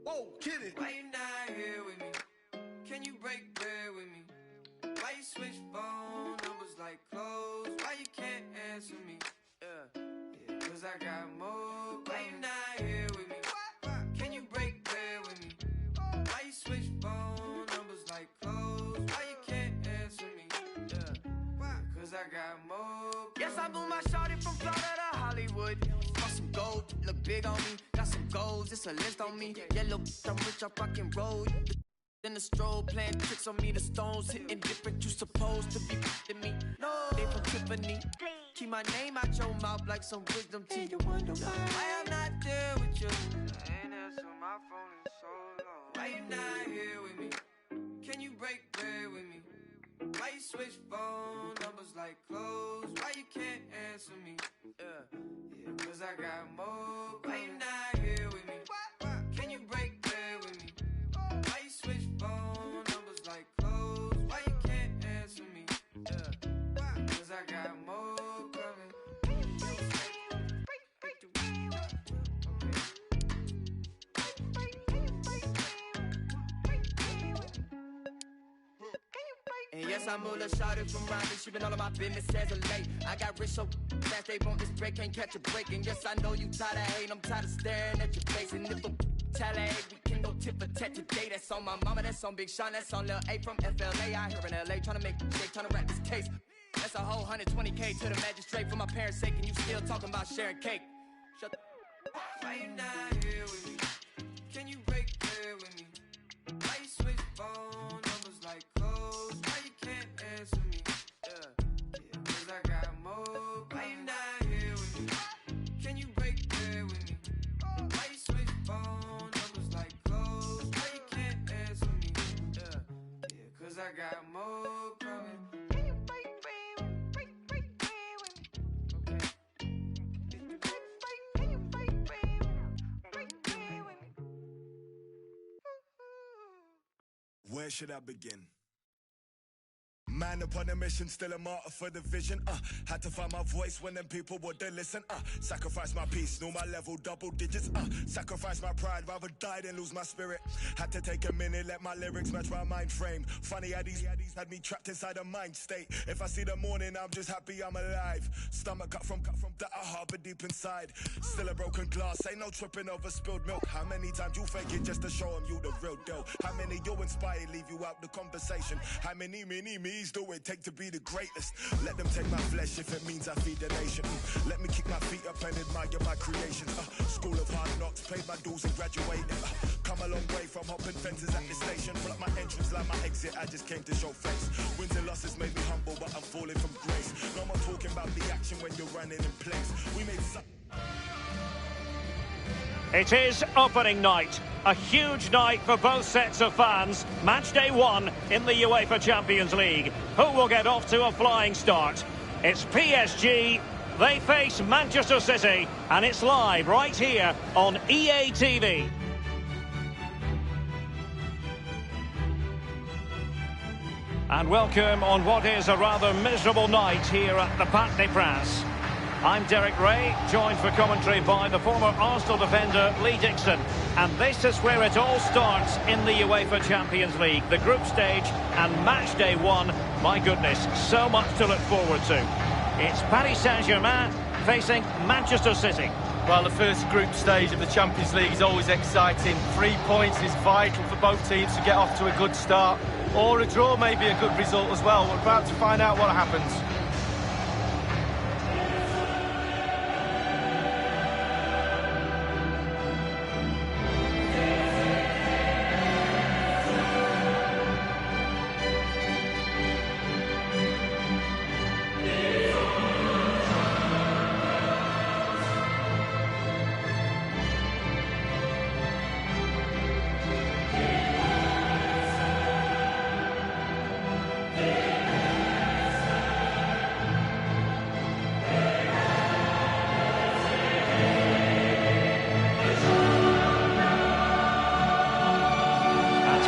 Whoa, get it. Why you not here with me? Can you break bread with me? Why you switch phone numbers like clothes? Why you can't answer me? Yeah, cause I got more. Why you not here with me? Can you break bread with me? Why you switch phone numbers like clothes? Why you can't answer me? Yeah, cause I got more. Yes, I moved my shawty from Florida to Hollywood. Got some gold, look big on me. Got some goals, it's a list on me. Yellow, I'm rich, I rock and roll. Then the stroll playing tricks on me. The stones hitting different, you supposed to be f***ing me. No, they from Tiffany. Keep my name out your mouth like some wisdom teeth. You wonder why I'm not there with you. I ain't answer my phone in so long. Why you not here with me? Can you break bread with me? Why you switch phone numbers like clothes? Why you can't answer me? Yeah, cause I got more. Why you not here with me? Can you break bread with me? Why you switch phone numbers like clothes? Why you can't answer me? Yeah, cause I got more coming. And yes, I'm all a shouted from Riley. She been all of my business as of late. I got rich so fast they want this break, can't catch a break. And yes, I know you tired of hating, I'm tired of staring at your face. And if a tally, we can go tit for tat today. That's on my mama, that's on Big Sean, that's on Lil A from FLA. I here in LA, tryna make a shake, tryna wrap this case. That's a whole 120K to the magistrate for my parents' sake. And you still talking about sharing cake. Shut the. Why you not here with me? Can you break bread with me? Why you switch phone numbers like clothes? Why you can't answer me? Yeah, cause I got more. Why you not here with me? Can you break bread with me? Why you switch phone numbers like clothes? Why you can't answer me? Yeah, cause I got more coming. Can you break bread with me? Break bread with me? Okay. Can you break bread with me? Break bread with me? Where should I begin? Man upon a mission, still a martyr for the vision. Had to find my voice when them people wouldn't listen. Sacrifice my peace, know my level, double digits. Sacrifice my pride, rather die than lose my spirit. Had to take a minute, let my lyrics match my mind frame. Funny how these had me trapped inside a mind state. If I see the morning, I'm just happy I'm alive. Stomach cut from that I harbor deep inside. Still a broken glass, ain't no tripping over spilled milk. How many times you fake it just to show them you the real deal? How many you inspire leave you out the conversation? How many me's do it take to be the greatest? Let them take my flesh if it means I feed the nation. Let me kick my feet up and admire my creations. School of hard knocks, paid my dues and graduated. Come a long way from hopping fences at the station. Pull up my entrance like my exit, I just came to show face. Wins and losses made me humble, but I'm falling from grace. No more talking about the action when you're running in place. We made It is opening night, a huge night for both sets of fans. Match day 1 in the UEFA Champions League. Who will get off to a flying start? It's PSG, they face Manchester City, and it's live right here on EA TV. And welcome on what is a rather miserable night here at the Parc des Princes. I'm Derek Ray, joined for commentary by the former Arsenal defender Lee Dixon. And this is where it all starts in the UEFA Champions League. The group stage and match day 1. My goodness, so much to look forward to. It's Paris Saint-Germain facing Manchester City. Well, the first group stage of the Champions League is always exciting. 3 points is vital for both teams to get off to a good start. Or a draw may be a good result as well. We're about to find out what happens.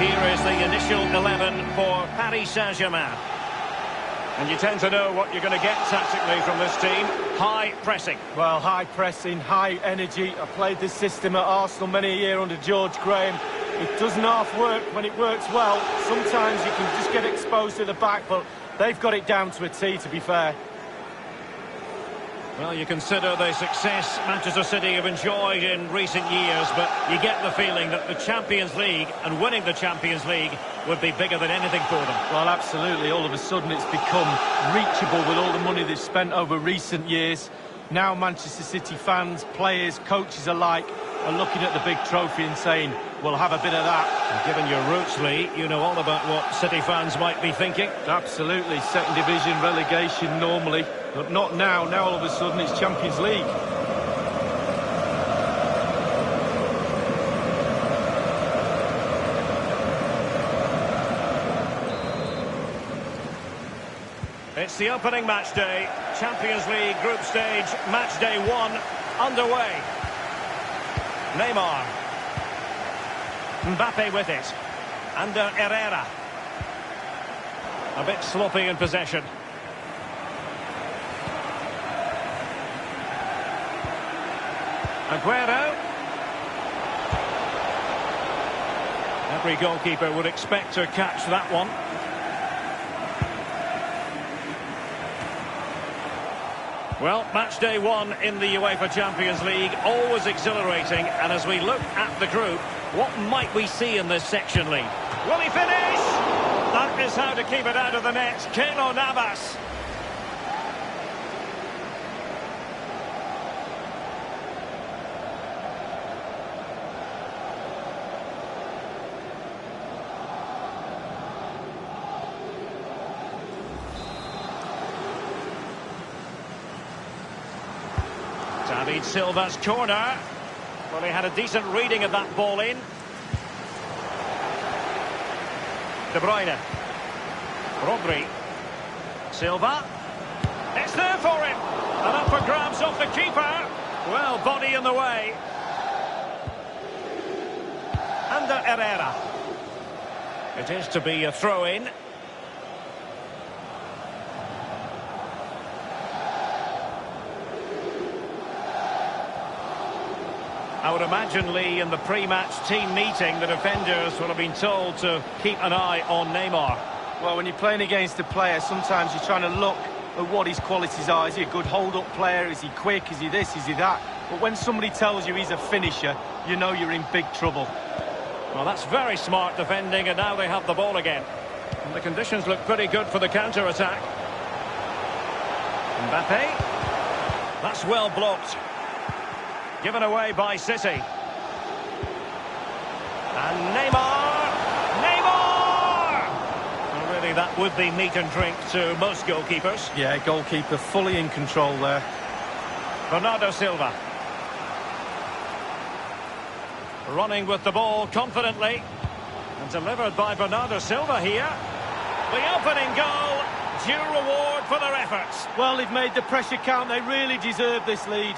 Here is the initial 11 for Paris Saint-Germain. And you tend to know what you're going to get tactically from this team. High pressing. Well, high pressing, high energy. I played this system at Arsenal many a year under George Graham. It doesn't half work when it works well. Sometimes you can just get exposed to the back, but they've got it down to a T, to be fair. Well, you consider the success Manchester City have enjoyed in recent years, but you get the feeling that the Champions League and winning the Champions League would be bigger than anything for them. Well, absolutely. All of a sudden it's become reachable with all the money they've spent over recent years. Now Manchester City fans, players, coaches alike are looking at the big trophy and saying, we'll have a bit of that. And given your roots, Lee, you know all about what City fans might be thinking. Absolutely. Second division relegation normally, but not now. Now all of a sudden it's Champions League. It's the opening match day. Champions League group stage, match day 1 underway. Neymar. Mbappe with it. Under Herrera. A bit sloppy in possession. Aguero. Every goalkeeper would expect to catch that one. Well, match day 1 in the UEFA Champions League, always exhilarating. And as we look at the group, what might we see in this section, Lee? Will he finish? That is how to keep it out of the net. Keylor Navas. David Silva's corner. Well, he had a decent reading of that ball in. De Bruyne. Rodri. Silva. It's there for him. And up for grabs off the keeper. Well, body in the way. Under Herrera. It is to be a throw-in. I would imagine, Lee, in the pre-match team meeting, the defenders will have been told to keep an eye on Neymar. Well, when you're playing against a player, sometimes you're trying to look at what his qualities are. Is he a good hold-up player? Is he quick? Is he this? Is he that? But when somebody tells you he's a finisher, you know you're in big trouble. Well, that's very smart defending, and now they have the ball again. And the conditions look pretty good for the counter-attack. Mbappe. That's well blocked. Given away by City. And Neymar! Neymar! Well, really, that would be meat and drink to most goalkeepers. Yeah, goalkeeper fully in control there. Bernardo Silva. Running with the ball confidently. And delivered by Bernardo Silva here. The opening goal. Due reward for their efforts. Well, they've made the pressure count. They really deserve this lead.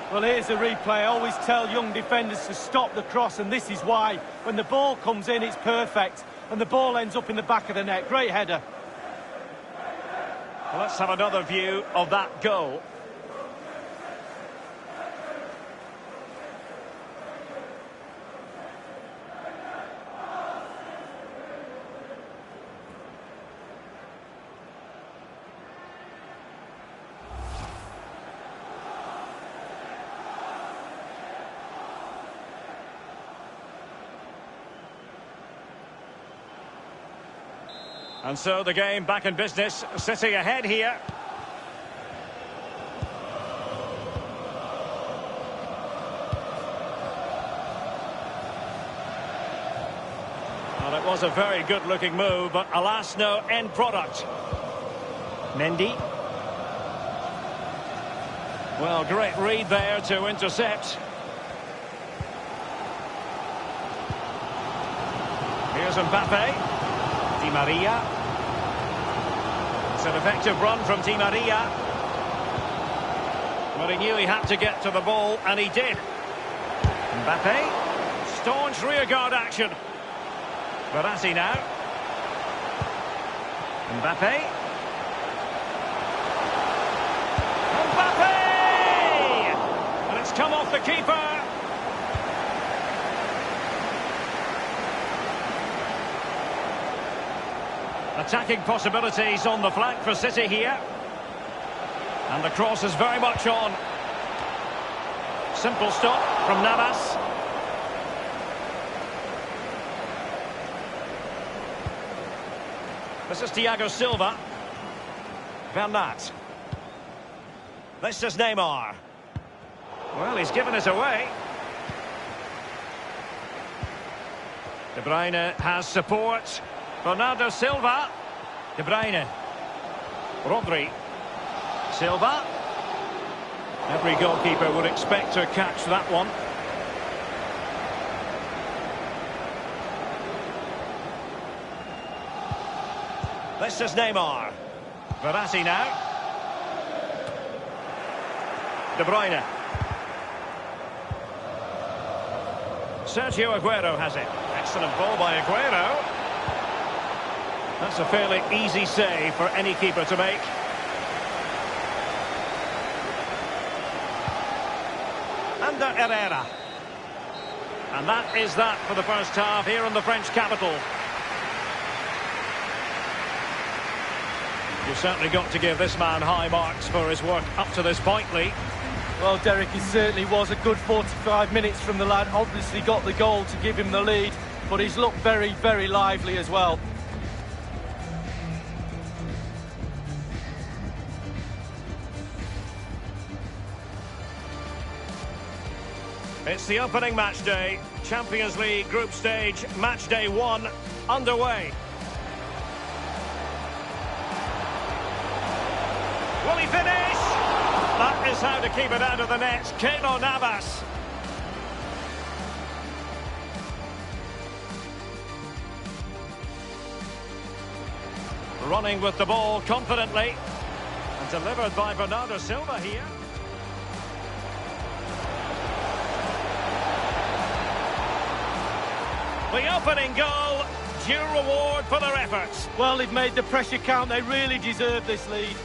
Well, here's the replay. I always tell young defenders to stop the cross, and this is why. When the ball comes in, it's perfect, and the ball ends up in the back of the net. Great header. Well, let's have another view of that goal. And so the game back in business. City ahead here. Well, it was a very good-looking move, but alas, no end product. Mendy. Well, great read there to intercept. Here's Mbappe. Di Maria. It's an effective run from Di Maria. Well, he knew he had to get to the ball, and he did. Mbappe. Staunch rearguard action. Verratti now. Mbappe. Mbappe! And it's come off the keeper. Attacking possibilities on the flank for City here. And the cross is very much on. Simple stop from Navas. This is Thiago Silva. Bernat. This is Neymar. Well, he's given it away. De Bruyne has support. Bernardo Silva. De Bruyne. Rodri. Silva. Every goalkeeper would expect to catch that one. This is Neymar. Verratti now. De Bruyne. Sergio Aguero has it. Excellent ball by Aguero. That's a fairly easy save for any keeper to make. Under Herrera. And that is that for the first half here in the French capital. You've certainly got to give this man high marks for his work up to this point, Lee. Well, Derek, it certainly was a good 45 minutes from the lad. Obviously got the goal to give him the lead, but he's looked very, very lively as well. It's the opening match day. Champions League group stage, match day 1, underway. Will he finish? That is how to keep it out of the net. Keylor Navas. Running with the ball confidently. And delivered by Bernardo Silva here. The opening goal, due reward for their efforts. Well, they've made the pressure count. They really deserve this lead.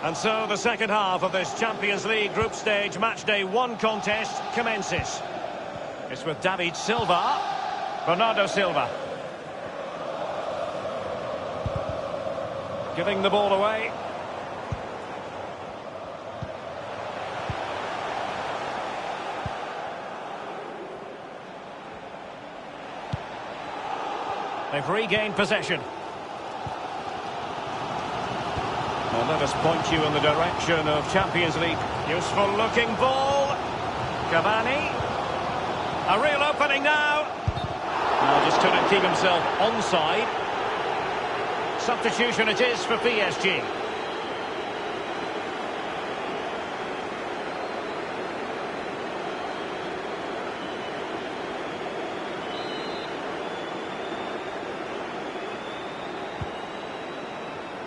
And so the second half of this Champions League group stage matchday 1 contest commences. It's with David Silva. Bernardo Silva. Giving the ball away. They've regained possession. Well, let us point you in the direction of Champions League. Useful looking ball. Cavani. A real opening now. Just couldn't keep himself onside. Substitution it is for PSG.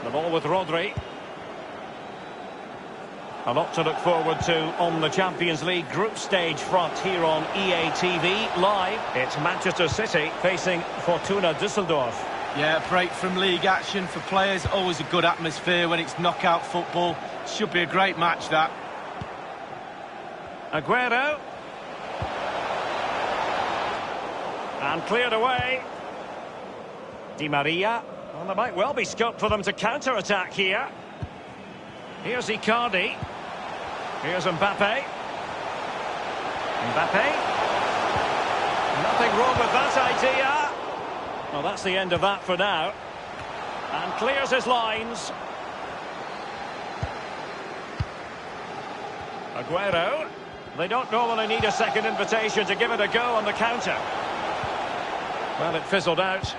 The ball with Rodri. A lot to look forward to on the Champions League group stage front here on EA TV Live. It's Manchester City facing Fortuna Düsseldorf. Yeah, a break from league action for players. Always a good atmosphere when it's knockout football. Should be a great match, that. Aguero. And cleared away. Di Maria. Well, there might well be scope for them to counter-attack here. Here's Icardi. Here's Mbappe. Mbappe. Nothing wrong with that idea. Well, that's the end of that for now. And clears his lines. Aguero. They don't normally need a second invitation to give it a go on the counter. Well, it fizzled out.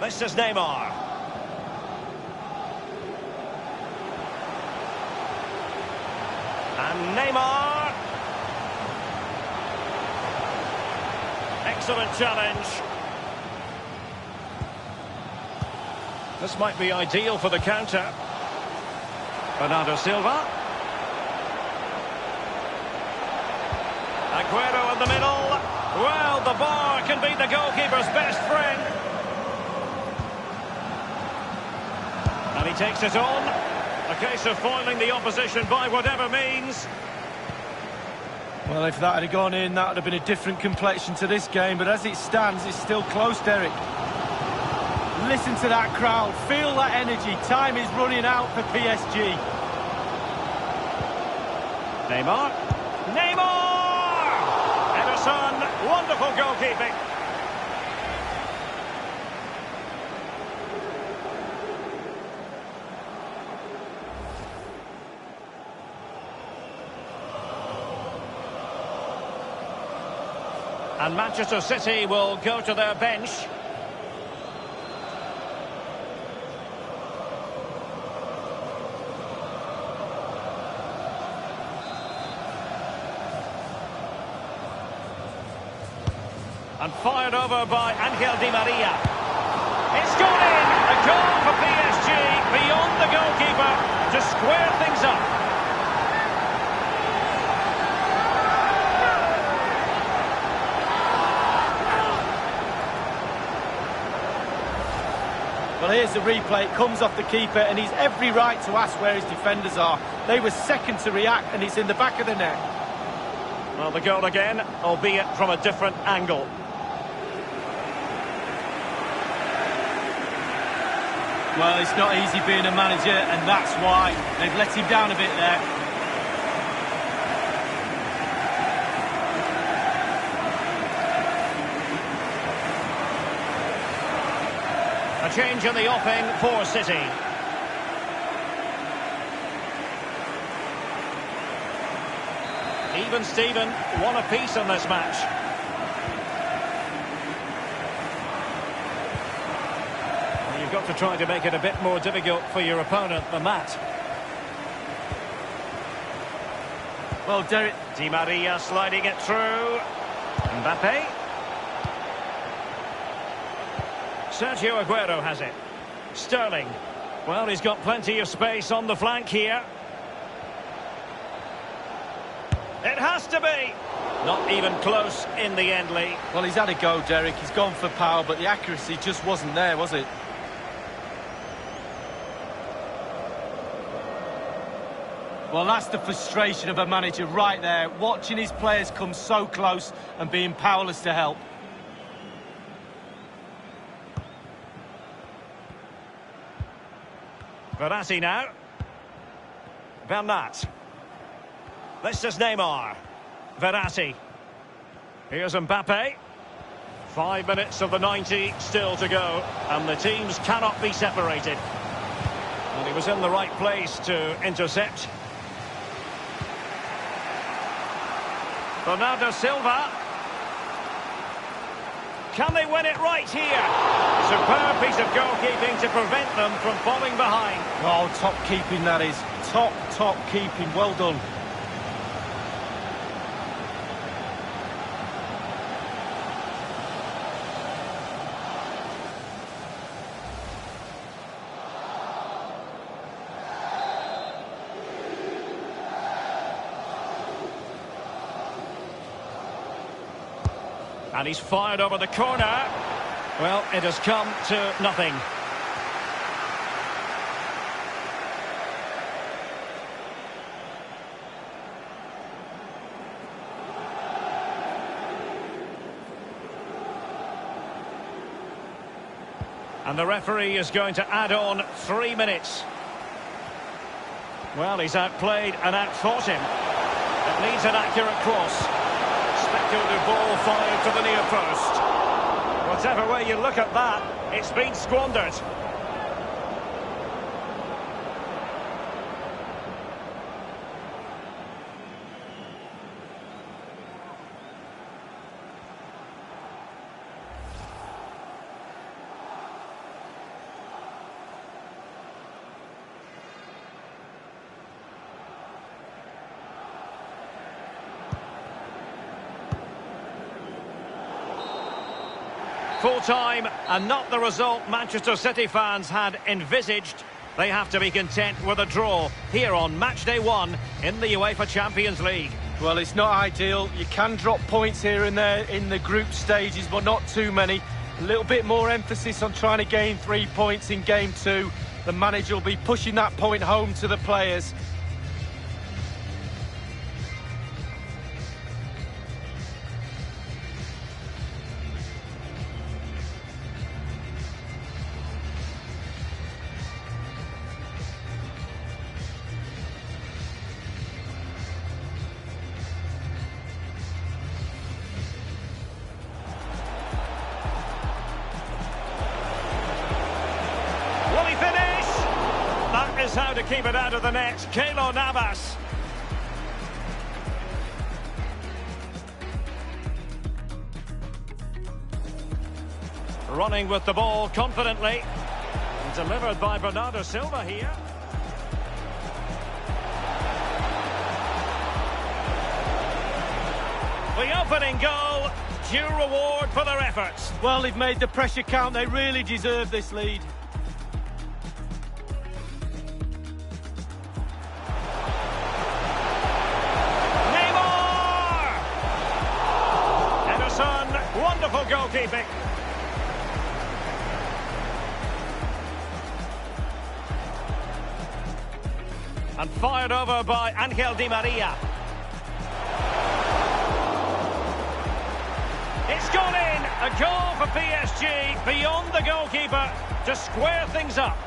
This is Neymar. And Neymar. Excellent challenge. This might be ideal for the counter. Bernardo Silva. Aguero in the middle. Well, the bar can be the goalkeeper's best friend. And he takes it on. A case of foiling the opposition by whatever means. Well, if that had gone in, that would have been a different complexion to this game. But as it stands, it's still close, Derek. Listen to that crowd. Feel that energy. Time is running out for PSG. Neymar. Neymar! Ederson. Wonderful goalkeeping. And Manchester City will go to their bench. And fired over by Angel Di Maria. It's gone in! A goal for PSG beyond the goalkeeper to square things up. Well, here's the replay. It comes off the keeper, and he's every right to ask where his defenders are. They were second to react, and it's in the back of the net. Well, the goal again, albeit from a different angle. Well, it's not easy being a manager, and that's why. They've let him down a bit there. A change in the offing for City. Even Steven, one apiece in this match. Well, you've got to try to make it a bit more difficult for your opponent than that. Well, Derek. Di Maria sliding it through. Mbappe. Sergio Aguero has it. Sterling. Well, he's got plenty of space on the flank here. It has to be. Not even close in the end, Lee. Well, he's had a go, Derek. He's gone for power, but the accuracy just wasn't there, was it? Well, that's the frustration of a manager right there. Watching his players come so close and being powerless to help. Verratti now. Bernat. This is Neymar. Verratti. Here's Mbappe. 5 minutes of the 90 still to go, and the teams cannot be separated. And he was in the right place to intercept. Bernardo Silva. Can they win it right here? Superb piece of goalkeeping to prevent them from falling behind. Oh, top keeping that is. Top keeping. Well done. And he's fired over the corner. Well, it has come to nothing. And the referee is going to add on 3 minutes. Well, he's outplayed and outfought him. It needs an accurate cross. Speculative ball fired to the near post. Whatever way you look at that, it's been squandered. Full time, and not the result Manchester City fans had envisaged. They have to be content with a draw here on match day 1 in the UEFA Champions League. Well, it's not ideal. You can drop points here and there in the group stages, but not too many. A little bit more emphasis on trying to gain 3 points in game 2. The manager will be pushing that point home to the players. Is how to keep it out of the net. Keylor Navas. Running with the ball confidently. Delivered by Bernardo Silva here. The opening goal. Due reward for their efforts. Well, they've made the pressure count. They really deserve this lead. Wonderful goalkeeping. And fired over by Angel Di Maria. It's gone in. A goal for PSG beyond the goalkeeper to square things up.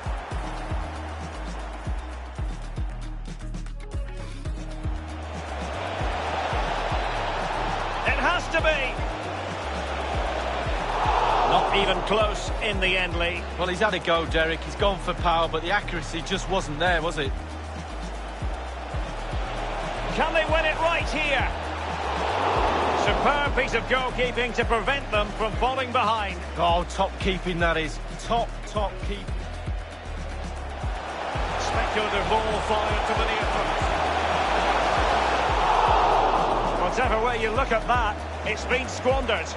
It has to be. Not even close in the end, Lee. Well, he's had a go, Derek. He's gone for power, but the accuracy just wasn't there, was it? Can they win it right here? Superb piece of goalkeeping to prevent them from falling behind. Oh, top keeping that is. Top keeping. Speculative ball fired to the near post. Whatever way you look at that, it's been squandered.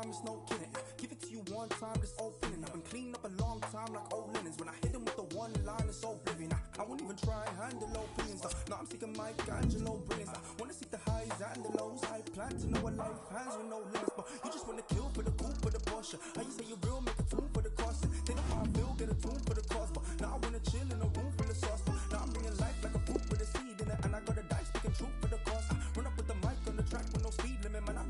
It's no kidding. Give it to you one time, just opening. I've been cleaning up a long time like old linens. When I hit him with the one line, it's so oblivion. I won't even try and handle opinions. No, I'm seeking Michelangelo brilliance. I wanna seek the highs and the lows. I plan to know a life hands with no limits. But you just wanna kill for the coup, for the Porsche. How you say you real, make a tune for the cost. They know how I feel, get a tune for the cost. But now I wanna chill in a room full of sauce. But now I'm bringing life like a fruit with a seed in it. And I got a dice, speaking truth for the cost. Run up with the mic on the track with no speed limit, man.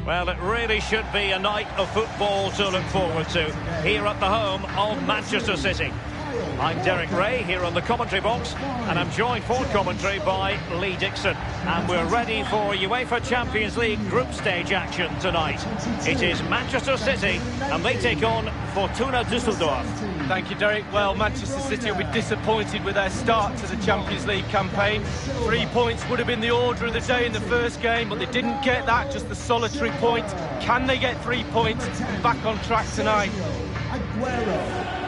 Well, it really should be a night of football to look forward to here at the home of Manchester City. I'm Derek Ray here on the commentary box, and I'm joined for commentary by Lee Dixon. And we're ready for UEFA Champions League group stage action tonight. It is Manchester City, and they take on Fortuna Düsseldorf. Thank you, Derek. Well, Manchester City will be disappointed with their start to the Champions League campaign. 3 points would have been the order of the day in the first game, but they didn't get that, just the solitary point. Can they get 3 points back on track tonight? Aguero.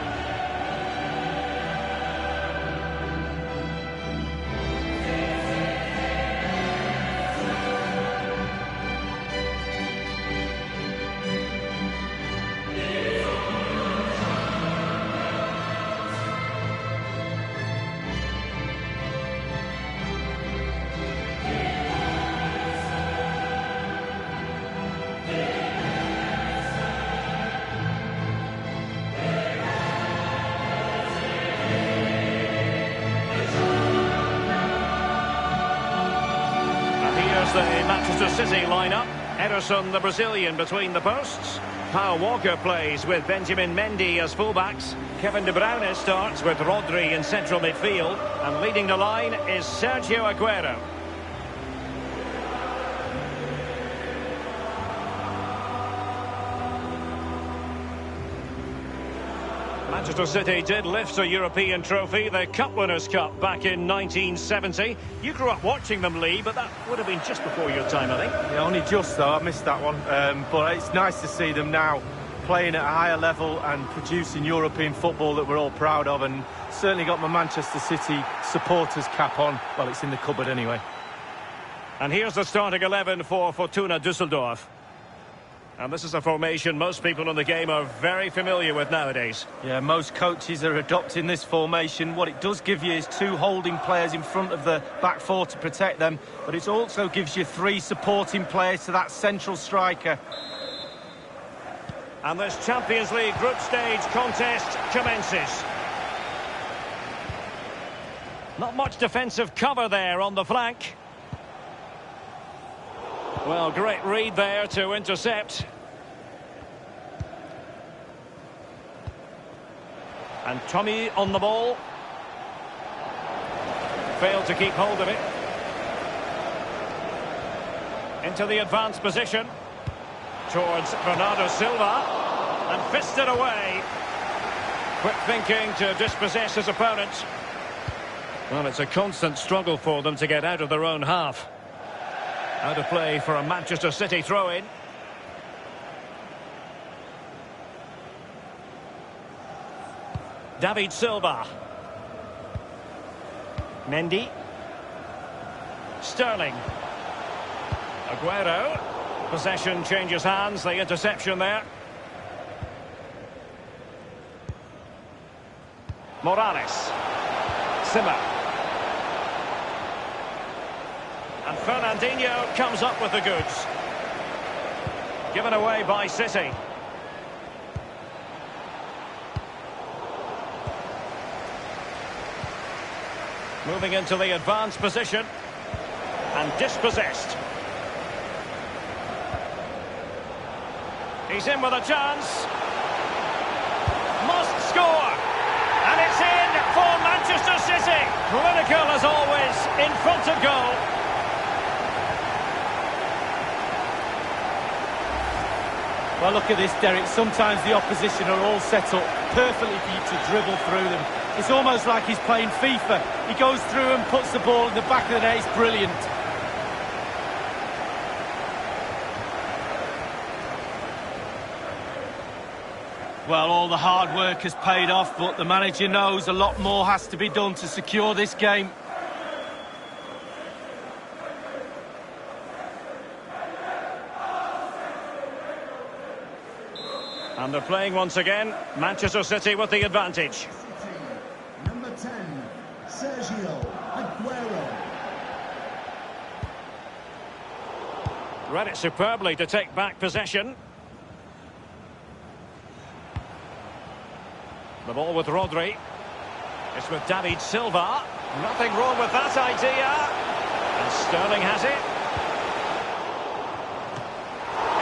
The Manchester City lineup. Ederson, the Brazilian, between the posts. Kyle Walker plays with Benjamin Mendy as fullbacks. Kevin De Bruyne starts with Rodri in central midfield. And leading the line is Sergio Aguero. Manchester City did lift a European trophy, the Cup Winners' Cup, back in 1970. You grew up watching them, Lee, but that would have been just before your time, I think. Yeah, only just, though. I missed that one. But it's nice to see them now playing at a higher level and producing European football that we're all proud of, and certainly got my Manchester City supporters cap on. Well, it's in the cupboard anyway. And here's the starting 11 for Fortuna Düsseldorf. And this is a formation most people in the game are very familiar with nowadays. Yeah, most coaches are adopting this formation. What it does give you is 2 holding players in front of the back 4 to protect them, but it also gives you 3 supporting players to that central striker. And this Champions League group stage contest commences. Not much defensive cover there on the flank. Well, great read there to intercept. And Tommy on the ball. Failed to keep hold of it. Into the advanced position. Towards Bernardo Silva. And fisted away. Quick thinking to dispossess his opponent. Well, it's a constant struggle for them to get out of their own half. Out of play for a Manchester City throw-in. David Silva. Mendy. Sterling. Aguero. Possession changes hands, the interception there. Morales. Zimmer. And Fernandinho comes up with the goods. Given away by City. Moving into the advanced position. And dispossessed. He's in with a chance. Must score. And it's in for Manchester City. Clinical as always, in front of goal. Well, look at this, Derek. Sometimes the opposition are all set up perfectly for you to dribble through them. It's almost like he's playing FIFA. He goes through and puts the ball in the back of the net. It's brilliant. Well, all the hard work has paid off, but the manager knows a lot more has to be done to secure this game. And they're playing once again. Manchester City with the advantage. Number 10, Sergio Aguero. Read it superbly to take back possession. The ball with Rodri. It's with David Silva. Nothing wrong with that idea. And Sterling has it.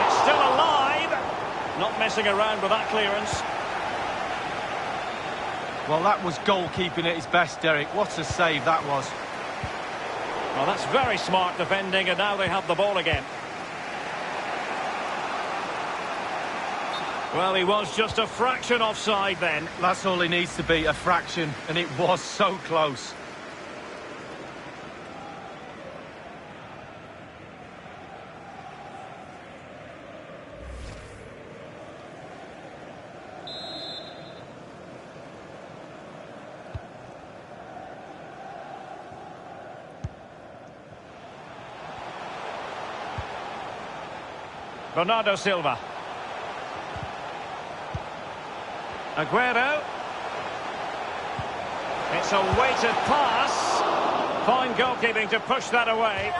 It's messing around with that clearance. Well, that was goalkeeping at its best, Derek. What a save that was. Well, that's very smart defending, and now they have the ball again. Well, he was just a fraction offside then. That's all he needs to be, a fraction, and it was so close. Bernardo Silva. Aguero. It's a weighted pass. Fine goalkeeping to push that away.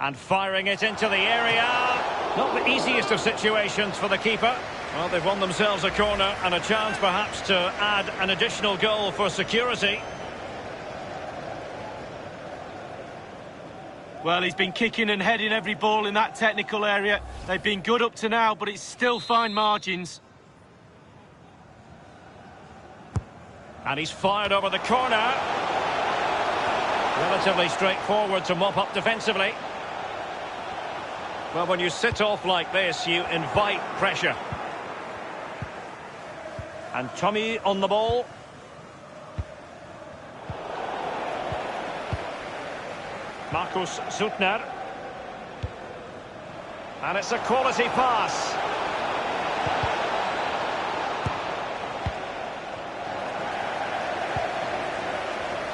And firing it into the area. Not the easiest of situations for the keeper. Well, they've won themselves a corner and a chance perhaps to add an additional goal for security. Well, he's been kicking and heading every ball in that technical area. They've been good up to now, but it's still fine margins. And he's fired over the corner. Relatively straightforward to mop up defensively. Well, when you sit off like this, you invite pressure. And Tommy on the ball. Markus Suttner. And it's a quality pass.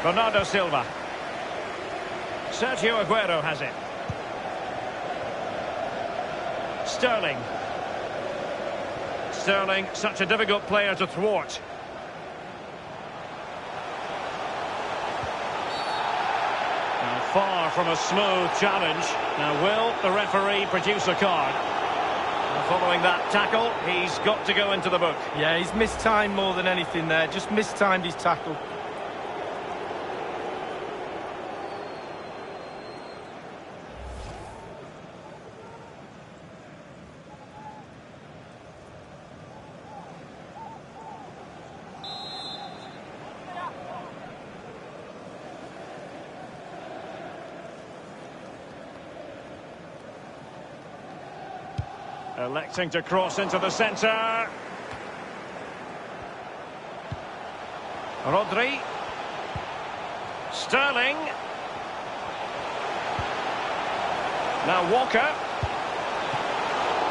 Bernardo Silva. Sergio Aguero has it. Sterling. Sterling, such a difficult player to thwart. Now, far from a smooth challenge. Now, will the referee produce a card? Now, following that tackle, he's got to go into the book. Yeah, he's mistimed more than anything there. Just mistimed his tackle. Electing to cross into the centre. Rodri. Sterling. Now Walker.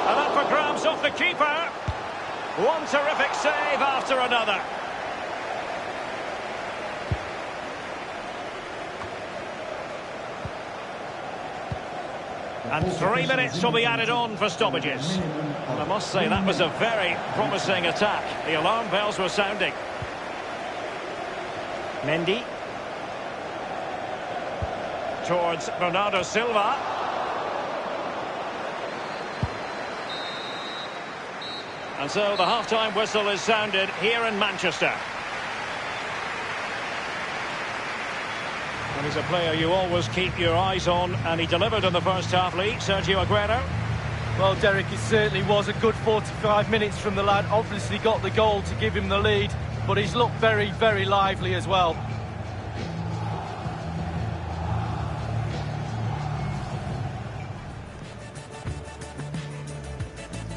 And up for grabs off the keeper. One terrific save after another. And 3 minutes will be added on for stoppages. And I must say, that was a very promising attack. The alarm bells were sounding. Mendy. Towards Bernardo Silva. And so the half-time whistle is sounded here in Manchester. And he's a player you always keep your eyes on, and he delivered in the first half, Lee. Sergio Aguero. Well, Derek, it certainly was a good 45 minutes from the lad. Obviously got the goal to give him the lead, but he's looked very, very lively as well.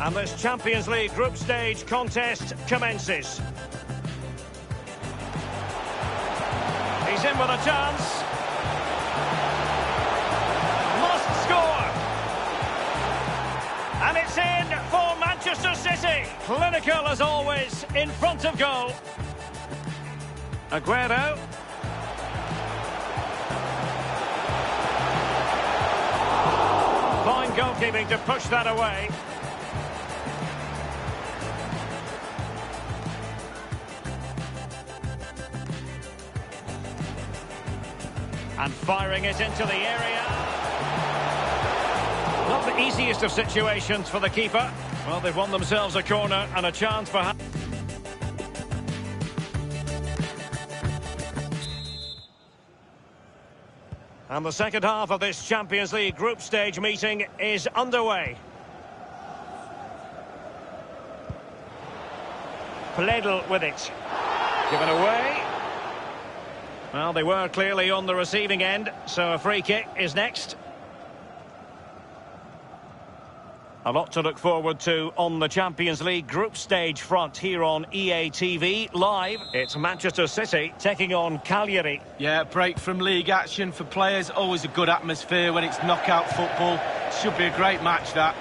And this Champions League group stage contest commences. He's in with a chance. Must score. And it's in for Manchester City. Clinical as always, in front of goal. Aguero. Fine goalkeeping to push that away. And firing it into the area. Not the easiest of situations for the keeper. Well, they've won themselves a corner and a chance for... And the second half of this Champions League group stage meeting is underway. Pledel with it. Given away. Well, they were clearly on the receiving end, so a free kick is next. A lot to look forward to on the Champions League group stage front here on EA TV. Live, it's Manchester City taking on Cagliari. Yeah, break from league action for players. Always a good atmosphere when it's knockout football. Should be a great match, that.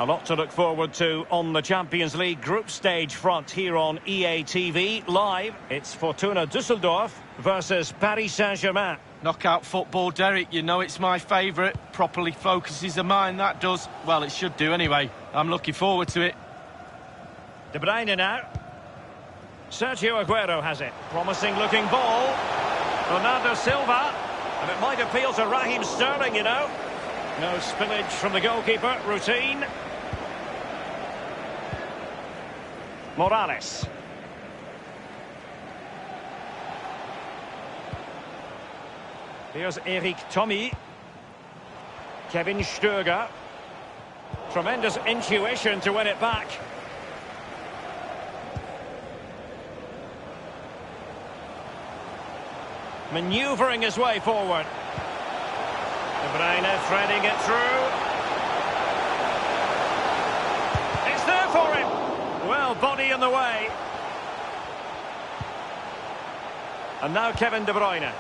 A lot to look forward to on the Champions League group stage front here on EA TV. Live, it's Fortuna Düsseldorf versus Paris Saint-Germain. Knockout football, Derek, you know it's my favourite. Properly focuses the mind, that does. Well, it should do anyway. I'm looking forward to it. De Bruyne now. Sergio Aguero has it. Promising looking ball. Bernardo Silva. And it might appeal to Raheem Sterling, you know. No spillage from the goalkeeper. Routine. Morales. Here's Eric Tommy. Kevin Stöger. Tremendous intuition to win it back. Manoeuvring his way forward. De Bruyne threading it through. It's there for him. Well, body in the way. And now Kevin De Bruyne.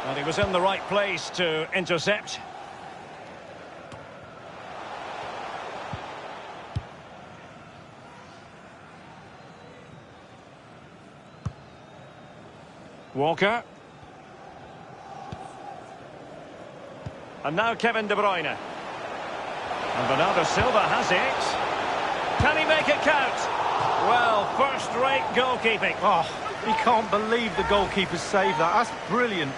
And he was in the right place to intercept. Walker. And now Kevin De Bruyne. And Bernardo Silva has it. Can he make it count? Well, first-rate goalkeeping. Oh, you can't believe the goalkeeper saved that. That's brilliant.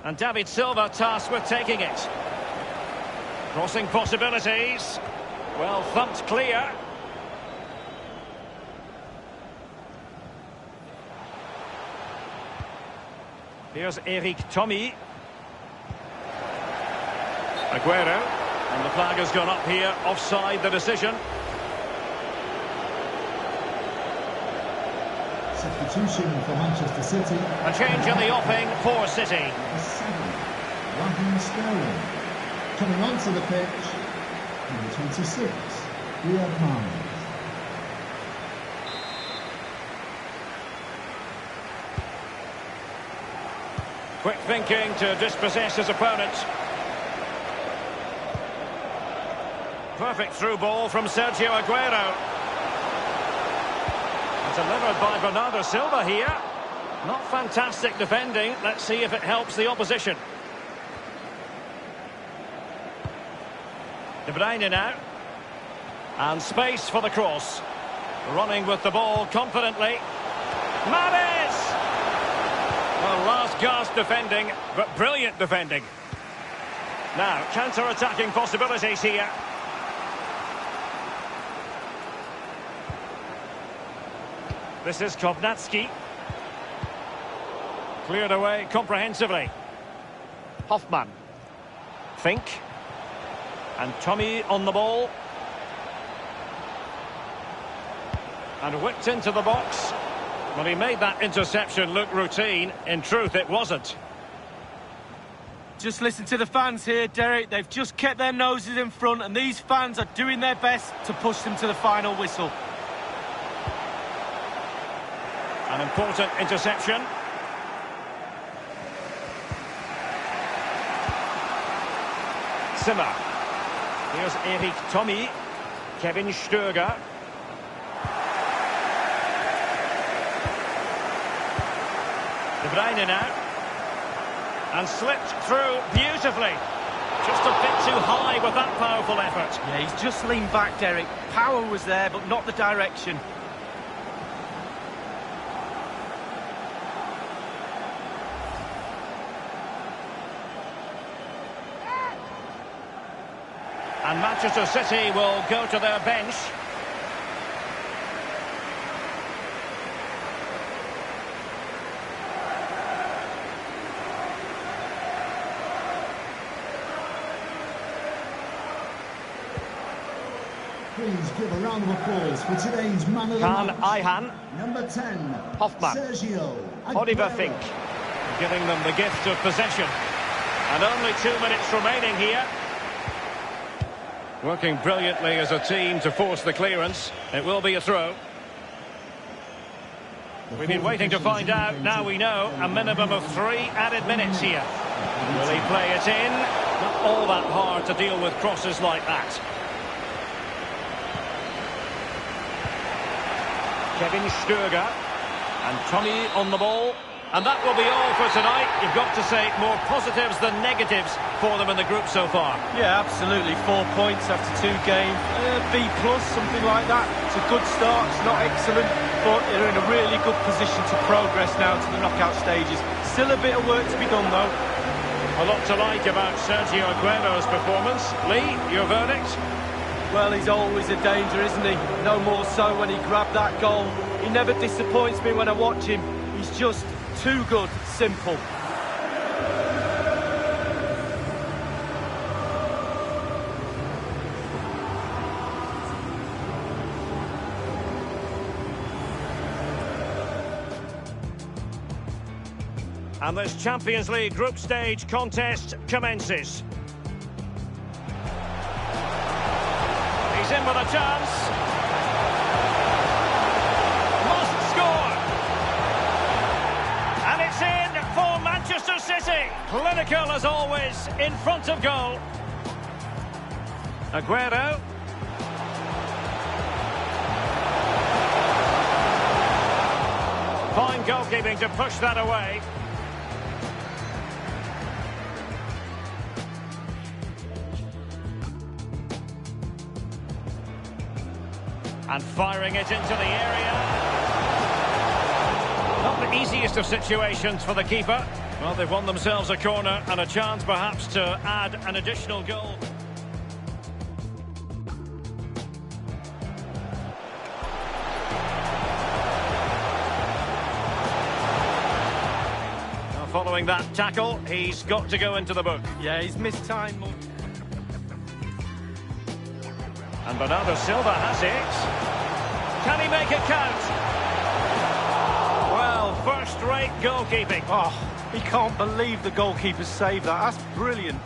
And David Silva tasked with taking it. Crossing possibilities. Well thumped clear. Here's Eric Tommy. Aguero. And the flag has gone up here. Offside the decision. Substitution for Manchester City. A change in the offing for City. Raheem Sterling. Coming onto the pitch, number 26, Riyad Mahrez. Quick thinking to dispossess his opponent. Perfect through ball from Sergio Aguero. Delivered by Bernardo Silva here. Not fantastic defending. Let's see if it helps the opposition. De Bruyne now. And space for the cross. Running with the ball confidently. Mahrez! Well, last gasp defending, but brilliant defending. Now, counter-attacking possibilities here. This is Kovnatski. Cleared away comprehensively. Hoffman. Fink. And Tommy on the ball. And whipped into the box. Well, he made that interception look routine. In truth, it wasn't. Just listen to the fans here, Derek. They've just kept their noses in front, and these fans are doing their best to push them to the final whistle. An important interception. Zimmer. Here's Eric Tommy. Kevin Stöger. De Bruyne now. And slipped through beautifully. Just a bit too high with that powerful effort. Yeah, he's just leaned back, Derek. Power was there, but not the direction. And Manchester City will go to their bench. Please give a round of applause for today's man of the Can match. Ayhan. Number 10, Hoffman. Sergio Oliver Aguero. Fink giving them the gift of possession. And only 2 minutes remaining here. Working brilliantly as a team to force the clearance. It will be a throw. We've been waiting to find out. Now we know. A minimum of 3 added minutes here. Will he play it in? Not all that hard to deal with crosses like that. Kevin Stöger. And Tony on the ball. And that will be all for tonight. You've got to say more positives than negatives for them in the group so far. Yeah, absolutely. 4 points after 2 games. B+, something like that. It's a good start. It's not excellent, but they're in a really good position to progress now to the knockout stages. Still a bit of work to be done, though. A lot to like about Sergio Aguero's performance. Lee, your verdict? Well, he's always a danger, isn't he? No more so when he grabbed that goal. He never disappoints me when I watch him. He's just too good, simple. And this Champions League group stage contest commences. He's in with a chance. Must score. And it's in for Manchester City. Clinical as always, in front of goal. Aguero. Fine goalkeeping to push that away. And firing it into the area. Not the easiest of situations for the keeper. Well, they've won themselves a corner and a chance perhaps to add an additional goal. Now, following that tackle, he's got to go into the book. Yeah, he's missed time more. And Bernardo Silva has it. Can he make it count? Well, first-rate goalkeeping. Oh, he can't believe the goalkeeper saved that. That's brilliant.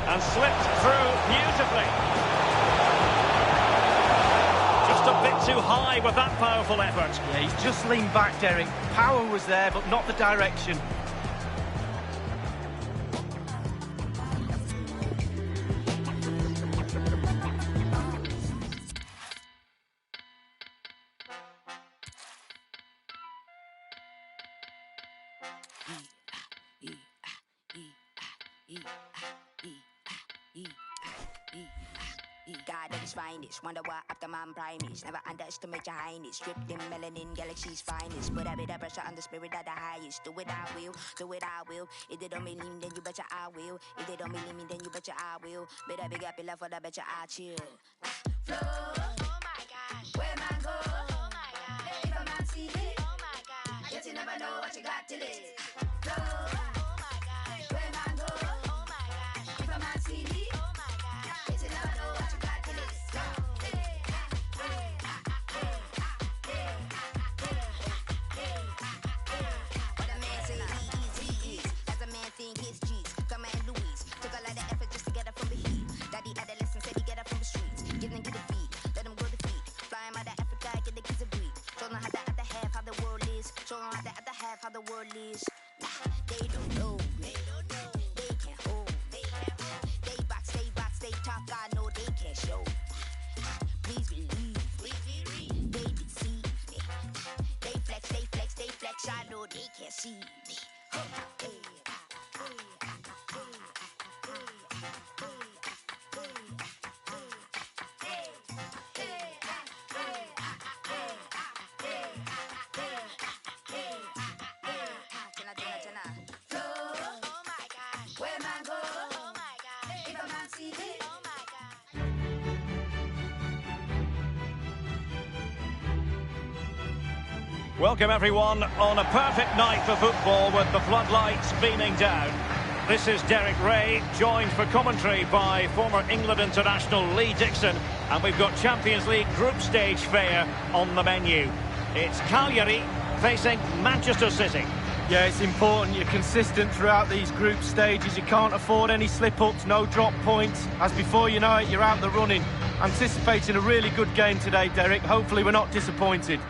And slipped through beautifully. Just a bit too high with that powerful effort. Yeah, he's just leaned back, Derek. Power was there, but not the direction. God at his finest, wonder why after man primates. Never underestimate your highness. Stripped in melanin, galaxy's finest. Put a bit of pressure on the spirit at the highest. Do it, I will. Do it, I will. If they don't believe me, then you betcha I will. If they don't believe me, then you betcha I will. Better big up your love for the betcha I chill. Flow. Oh my gosh. Where man go? Oh my gosh. If a man see it. Oh my gosh. Yet you never know what you got till it. Flow. Oh my gosh. Where man go? Oh my gosh. If a man see it. Oh my gosh. Yet you never know what you got. How the world is, they don't know, they can't hold, they box, they talk, I know they can't show. Please believe, they deceive. Welcome everyone on a perfect night for football with the floodlights beaming down. This is Derek Ray, joined for commentary by former England international Lee Dixon, and we've got Champions League group stage fare on the menu. It's Cagliari facing Manchester City. Yeah, it's important you're consistent throughout these group stages. You can't afford any slip-ups, no drop points. As before you know it, you're out the running. Anticipating a really good game today, Derek. Hopefully we're not disappointed.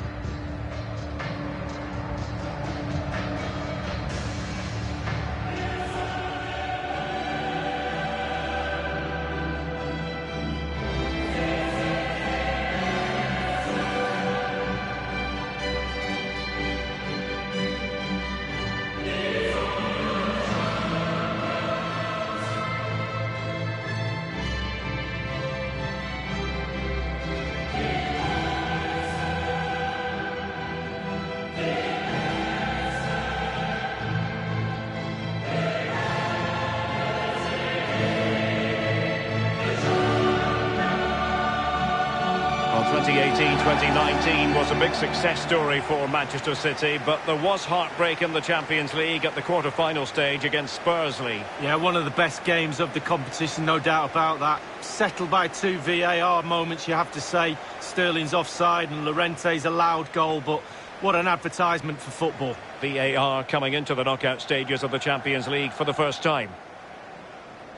Well, 2018-2019 was a big success story for Manchester City, but there was heartbreak in the Champions League at the quarter-final stage against Spurs. Yeah, one of the best games of the competition, no doubt about that. Settled by 2 VAR moments, you have to say. Sterling's offside and Llorente's allowed goal, but what an advertisement for football. VAR coming into the knockout stages of the Champions League for the first time.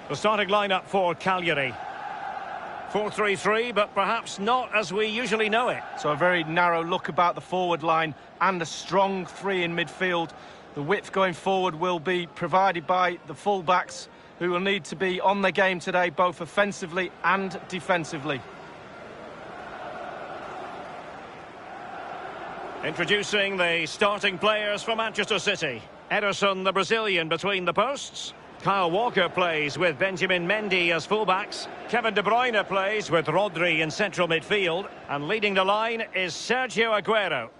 The starting lineup for Cagliari. 4-3-3, but perhaps not as we usually know it. So a very narrow look about the forward line and a strong 3 in midfield. The width going forward will be provided by the full-backs, who will need to be on the game today, both offensively and defensively. Introducing the starting players for Manchester City. Ederson, the Brazilian, between the posts. Kyle Walker plays with Benjamin Mendy as fullbacks. Kevin De Bruyne plays with Rodri in central midfield. And leading the line is Sergio Aguero.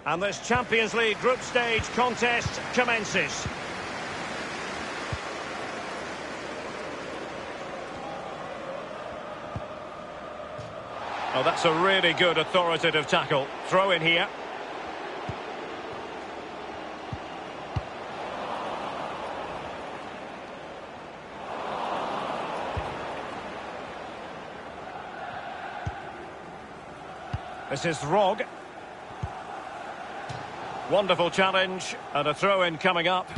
And this Champions League group stage contest commences. Oh, that's a really good authoritative tackle. Throw in here. This is Rog. Wonderful challenge and a throw-in coming up.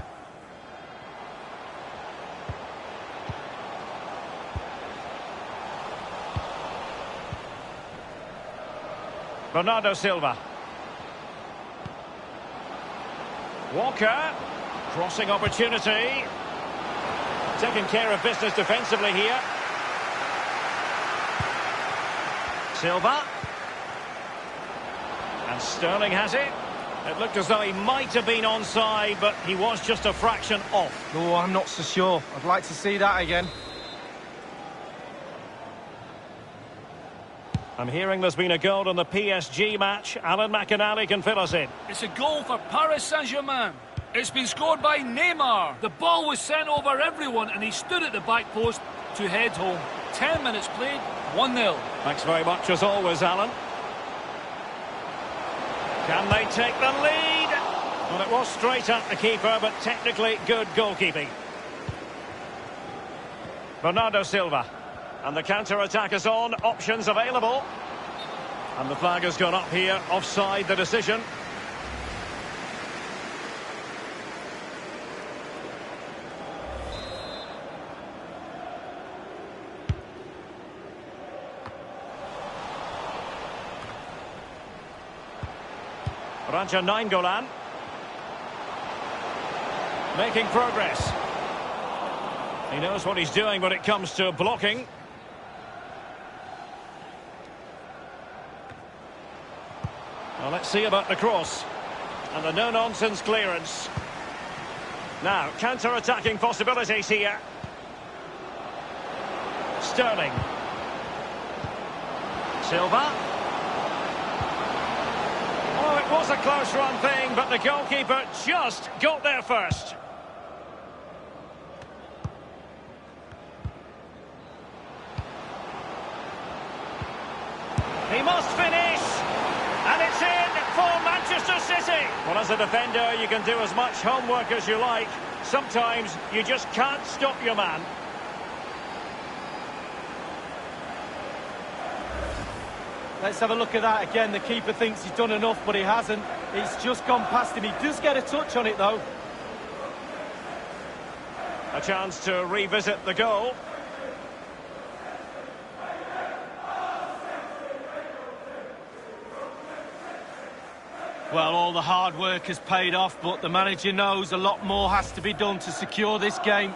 Bernardo Silva. Walker. Crossing opportunity. Taking care of business defensively here. Silva. And Sterling has it. It looked as though he might have been onside, but he was just a fraction off. Oh, I'm not so sure. I'd like to see that again. I'm hearing there's been a goal in the PSG match. Alan McInally can fill us in. It's a goal for Paris Saint-Germain. It's been scored by Neymar. The ball was sent over everyone and he stood at the back post to head home. 10 minutes played, 1-0. Thanks very much as always, Alan. Can they take the lead? Well, it was straight at the keeper, but technically good goalkeeping. Bernardo Silva. And the counter-attack is on. Options available. And the flag has gone up here. Offside the decision. Raja Nainggolan making progress. He knows what he's doing when it comes to blocking. Well, let's see about the cross. And the no-nonsense clearance. Now, counter-attacking possibilities here. Sterling. Silva. Oh, it was a close run thing, but the goalkeeper just got there first. He must finish, and it's in for Manchester City. Well, as a defender, you can do as much homework as you like. Sometimes you just can't stop your man. Let's have a look at that again. The keeper thinks he's done enough, but he hasn't. He's just gone past him. He does get a touch on it, though. A chance to revisit the goal. Well, all the hard work has paid off, but the manager knows a lot more has to be done to secure this game.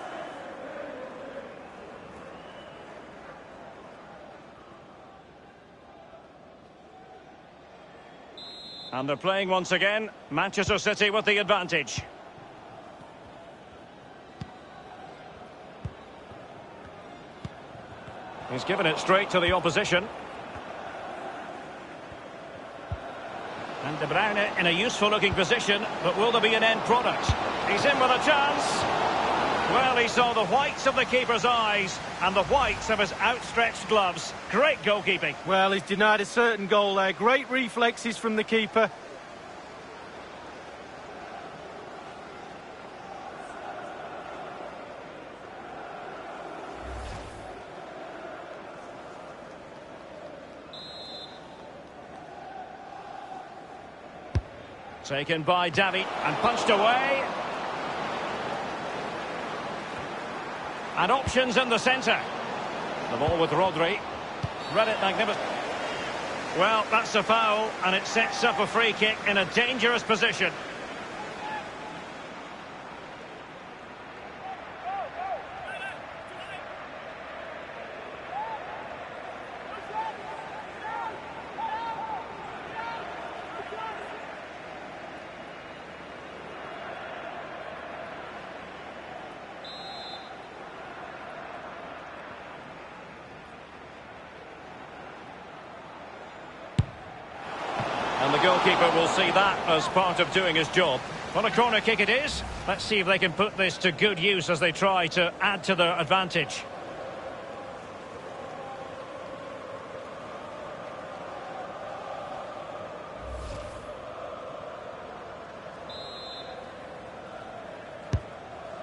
And they're playing once again. Manchester City with the advantage. He's given it straight to the opposition. And De Bruyne in a useful-looking position, but will there be an end product? He's in with a chance. Well, he saw the whites of the keeper's eyes and the whites of his outstretched gloves. Great goalkeeping. Well, he's denied a certain goal there. Great reflexes from the keeper. Taken by David and punched away. And options in the centre. The ball with Rodri. Read it magnificent. Well, that's a foul, and it sets up a free kick in a dangerous position. And the goalkeeper will see that as part of doing his job. Well, a corner kick it is. Let's see if they can put this to good use as they try to add to their advantage.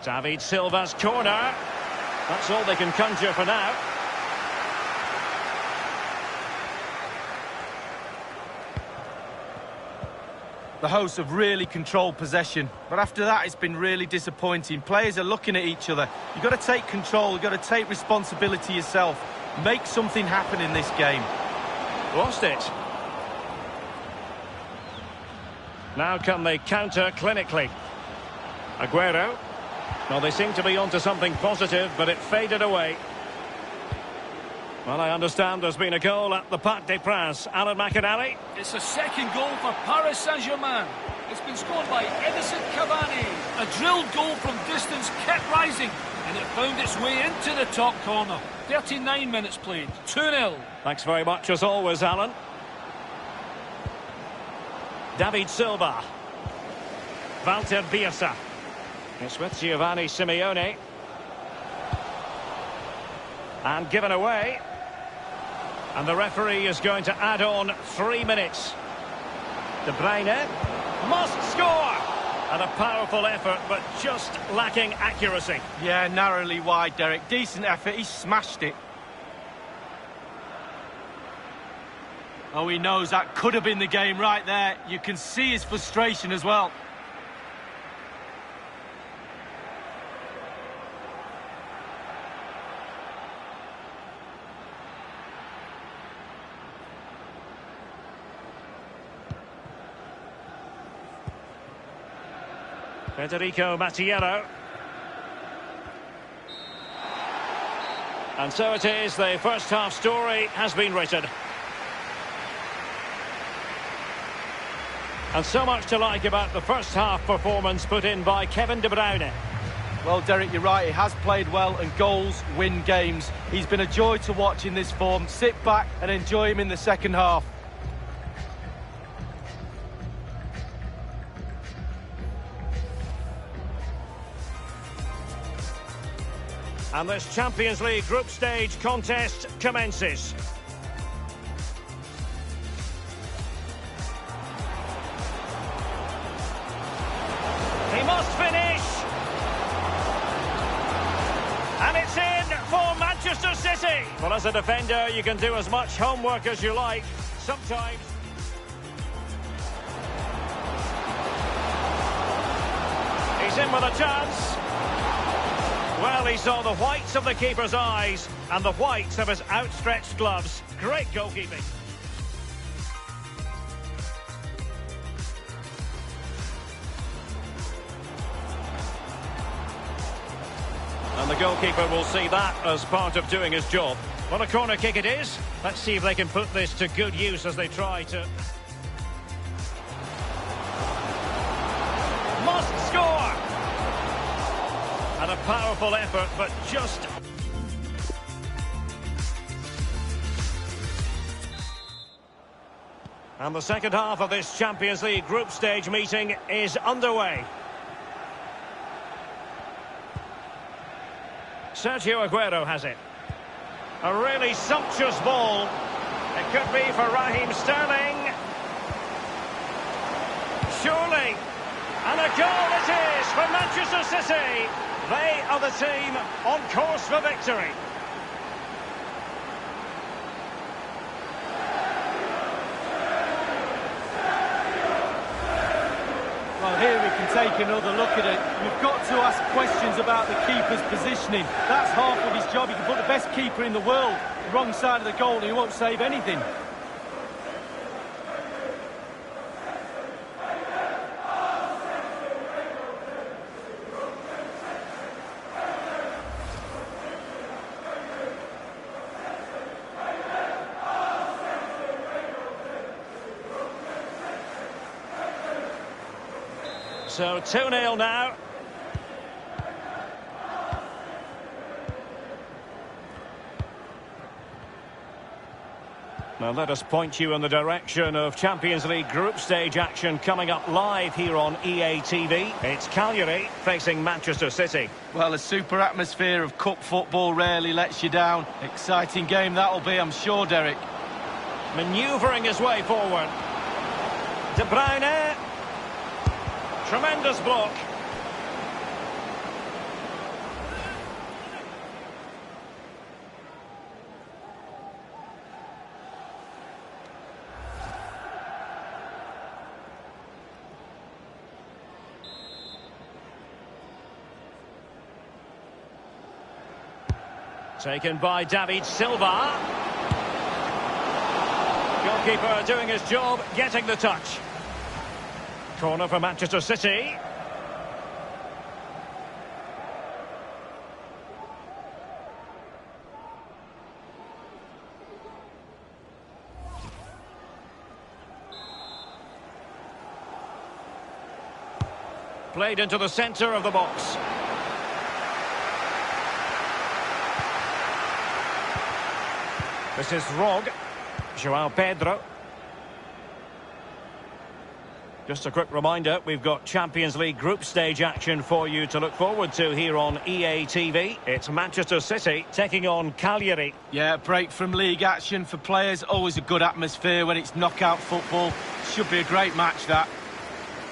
David Silva's corner. That's all they can conjure for now. The hosts have really controlled possession, but after that it's been really disappointing. Players are looking at each other. You've got to take control, you've got to take responsibility yourself. Make something happen in this game. Lost it. Now can they counter clinically? Aguero. Well, they seem to be onto something positive, but it faded away. Well, I understand there's been a goal at the Parc des Princes. Alan McInally. It's a second goal for Paris Saint-Germain. It's been scored by Edison Cavani. A drilled goal from distance kept rising, and it found its way into the top corner. 39 minutes played, 2-0. Thanks very much as always, Alan. David Silva. Walter Bielsa. It's with Giovanni Simeone. And given away. And the referee is going to add on 3 minutes. De Bruyne must score! And a powerful effort, but just lacking accuracy. Yeah, narrowly wide, Derek. Decent effort, he smashed it. Oh, he knows that could have been the game right there. You can see his frustration as well. Federico Mattiello. And so it is, the first half story has been written. And so much to like about the first half performance put in by Kevin De Bruyne. Well, Derek, you're right. He has played well, and goals win games. He's been a joy to watch in this form. Sit back and enjoy him in the second half. And this Champions League group stage contest commences. He must finish. And it's in for Manchester City. Well, as a defender, you can do as much homework as you like. Sometimes. He's in with a chance. Well, he saw the whites of the keeper's eyes and the whites of his outstretched gloves. Great goalkeeping. And the goalkeeper will see that as part of doing his job. What a corner kick it is. Let's see if they can put this to good use as they try to... Must score! And a powerful effort, but just... And the second half of this Champions League group stage meeting is underway. Sergio Aguero has it. A really sumptuous ball. It could be for Raheem Sterling. Surely. And a goal it is for Manchester City. They are the team on course for victory. Well, here we can take another look at it. You've got to ask questions about the keeper's positioning. That's half of his job. You can put the best keeper in the world wrong side of the goal and he won't save anything. So 2-0 now. Now let us point you in the direction of Champions League group stage action coming up live here on EA TV. It's Cagliari facing Manchester City. Well, a super atmosphere of cup football rarely lets you down. Exciting game that'll be, I'm sure, Derek. Manoeuvring his way forward. De Bruyne. Tremendous block. Taken by David Silva. Goalkeeper doing his job, getting the touch. Corner for Manchester City. Played into the centre of the box. This is Rog. João Pedro. Just a quick reminder, we've got Champions League group stage action for you to look forward to here on EA TV. It's Manchester City taking on Cagliari. Yeah, break from league action for players. Always a good atmosphere when it's knockout football. Should be a great match, that.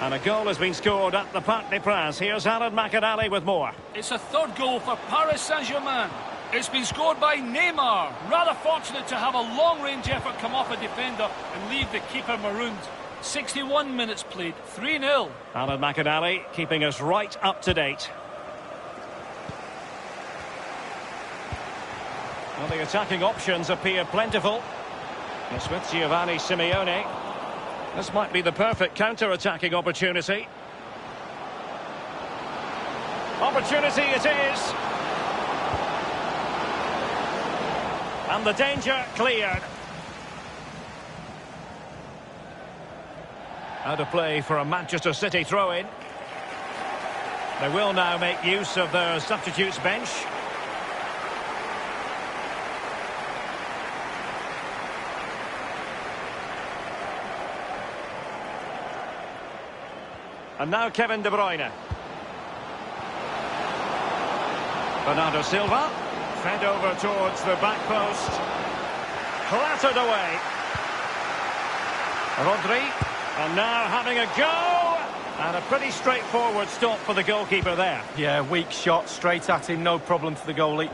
And a goal has been scored at the Parc des Princes. Here's Alan McInally with more. It's a third goal for Paris Saint-Germain. It's been scored by Neymar. Rather fortunate to have a long-range effort come off a defender and leave the keeper marooned. 61 minutes played, 3-0. Alan McInally keeping us right up to date. Well, the attacking options appear plentiful. It's with Giovanni Simeone. This might be the perfect counter-attacking opportunity. Opportunity it is. And the danger cleared. Out of play for a Manchester City throw-in. They will now make use of their substitutes bench. And now Kevin De Bruyne. Bernardo Silva. Fed over towards the back post. Clattered away. Rodri. And now having a go. And a pretty straightforward stop for the goalkeeper there. Yeah, weak shot straight at him, no problem for the goalie.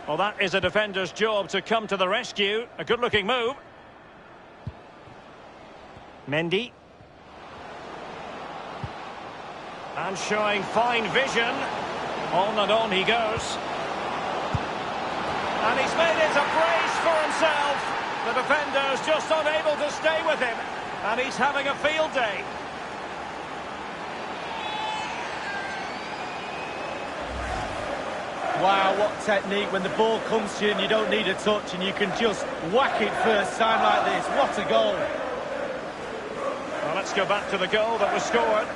Well, that is a defender's job to come to the rescue. A good-looking move. Mendy. And showing fine vision. On he goes. And he's made it a brace for himself. The defender's just unable to stay with him. And he's having a field day. Wow, what technique when the ball comes to you and you don't need a touch and you can just whack it first time like this. What a goal. Well, let's go back to the goal that was scored.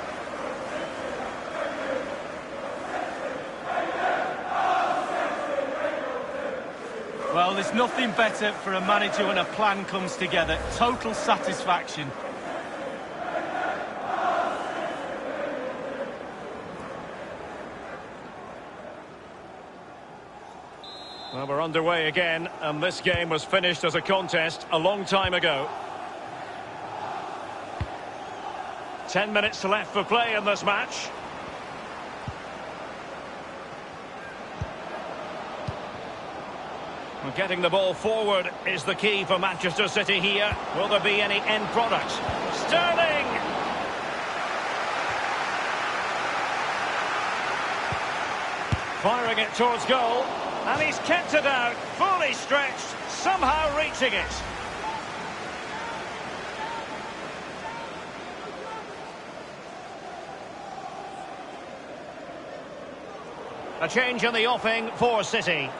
Well, there's nothing better for a manager when a plan comes together. Total satisfaction. Well, we're underway again, and this game was finished as a contest a long time ago. 10 minutes left for play in this match. Well, getting the ball forward is the key for Manchester City here. Will there be any end product? Sterling! Firing it towards goal. And he's kept it out, fully stretched, somehow reaching it. A change in the offing for City.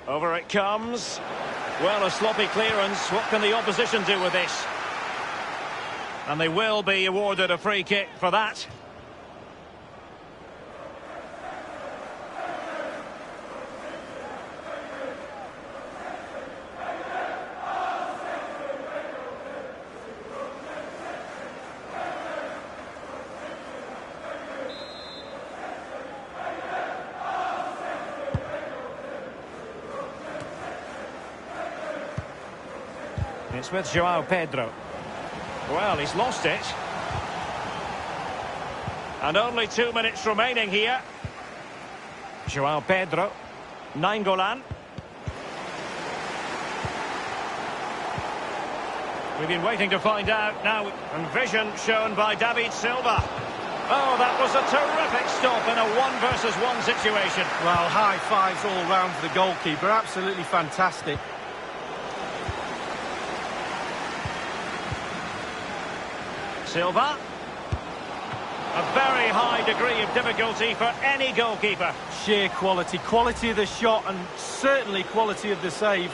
Over it comes. Well, a sloppy clearance. What can the opposition do with this? And they will be awarded a free kick for that. It's with João Pedro. Well, he's lost it. And only 2 minutes remaining here. João Pedro. Nainggolan. We've been waiting to find out now. And vision shown by David Silva. Oh, that was a terrific stop in a 1-versus-1 situation. Well, high fives all round for the goalkeeper. Absolutely fantastic. Silva. A very high degree of difficulty for any goalkeeper. Sheer quality. Quality of the shot and certainly quality of the save.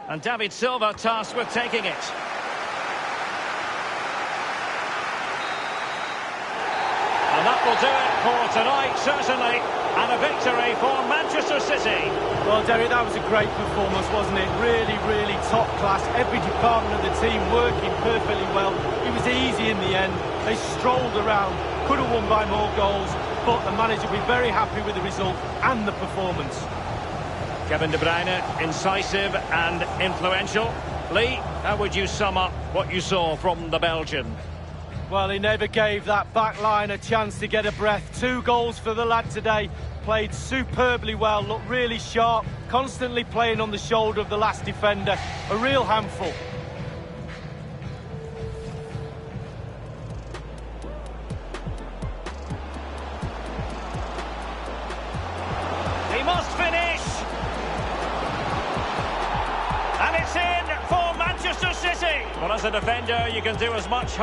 And David Silva tasked with taking it. And that will do it for tonight, certainly. And a victory for Manchester City. Well, Derek, that was a great performance, wasn't it? Really, really top class. Every department of the team working perfectly well. It was easy in the end. They strolled around, could have won by more goals, but the manager will be very happy with the result and the performance. Kevin De Bruyne, incisive and influential. Lee, how would you sum up what you saw from the Belgian? Well, he never gave that back line a chance to get a breath. 2 goals for the lad today. played superbly well, looked really sharp, constantly playing on the shoulder of the last defender. A real handful. He must finish. And it's in for Manchester City. Well, as a defender, you can do as much.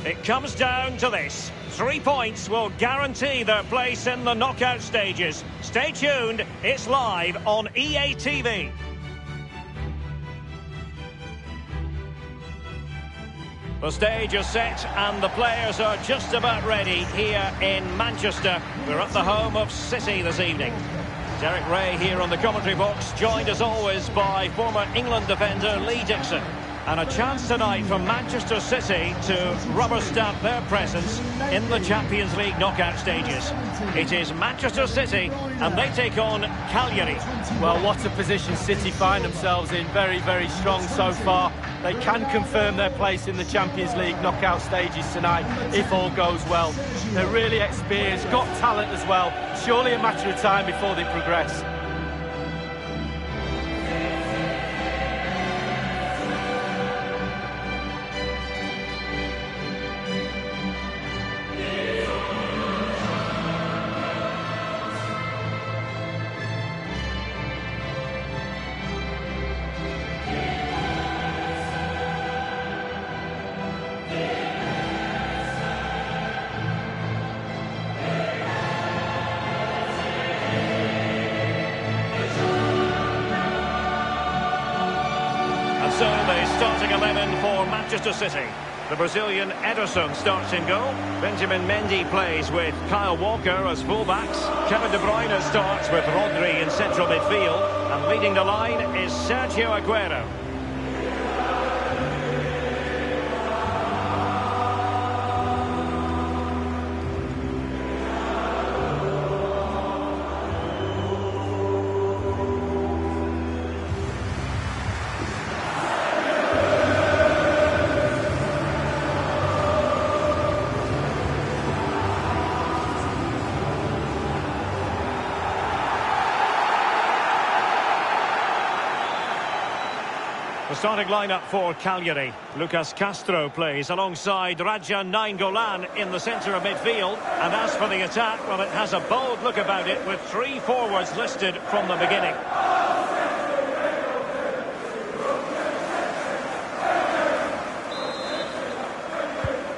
It comes down to this. 3 points will guarantee their place in the knockout stages. Stay tuned, it's live on EA TV. The stage is set and the players are just about ready here in Manchester. We're at the home of City this evening. Derek Ray here on the commentary box, joined as always by former England defender Lee Dixon. And a chance tonight for Manchester City to rubber stamp their presence in the Champions League knockout stages. It is Manchester City and they take on Cagliari. Well, what a position City find themselves in. Very, very strong so far. They can confirm their place in the Champions League knockout stages tonight if all goes well. They're really experienced, got talent as well. Surely a matter of time before they progress. So the starting 11 for Manchester City. The Brazilian Ederson starts in goal. Benjamin Mendy plays with Kyle Walker as fullbacks. Kevin De Bruyne starts with Rodri in central midfield. And leading the line is Sergio Aguero. The starting lineup for Cagliari. Lucas Castro plays alongside Raja Nainggolan in the centre of midfield. And as for the attack, well, it has a bold look about it with 3 forwards listed from the beginning.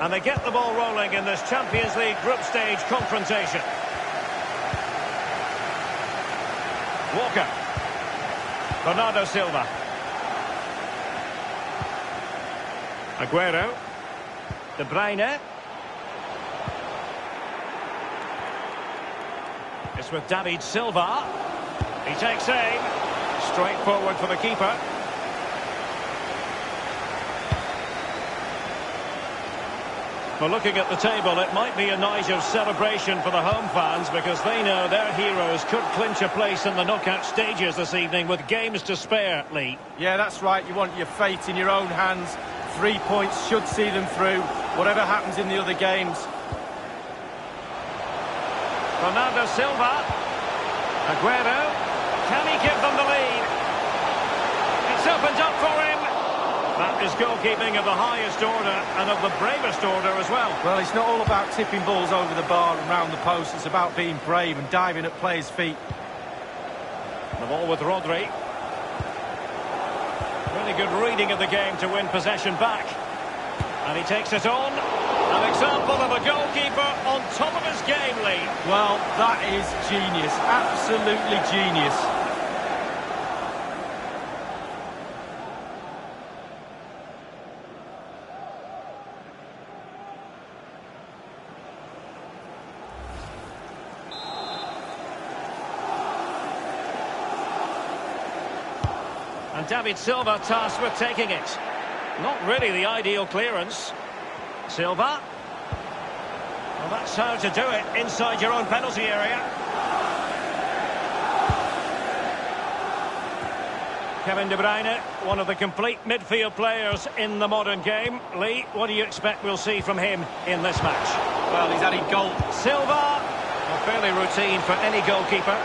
And they get the ball rolling in this Champions League group stage confrontation. Walker. Bernardo Silva. Aguero. De Bruyne. It's with David Silva. He takes aim. Straight forward for the keeper. Well, looking at the table, it might be a night of celebration for the home fans because they know their heroes could clinch a place in the knockout stages this evening with games to spare, Lee. Yeah, that's right. You want your fate in your own hands. 3 points should see them through, whatever happens in the other games. Bernardo Silva. Aguero. Can he give them the lead? It's opened up for him. That is goalkeeping of the highest order and of the bravest order as well. Well, it's not all about tipping balls over the bar and round the post. It's about being brave and diving at players' feet. The ball with Rodri. Really good reading of the game to win possession back. And he takes it on. An example of a goalkeeper on top of his game, Lee. Well, that is genius. Absolutely genius. And David Silva tasked with taking it. Not really the ideal clearance. Silva. Well, that's how to do it inside your own penalty area. Kevin De Bruyne, one of the complete midfield players in the modern game. Lee, what do you expect we'll see from him in this match? Well, he's added goal. Silva. Well, fairly routine for any goalkeeper.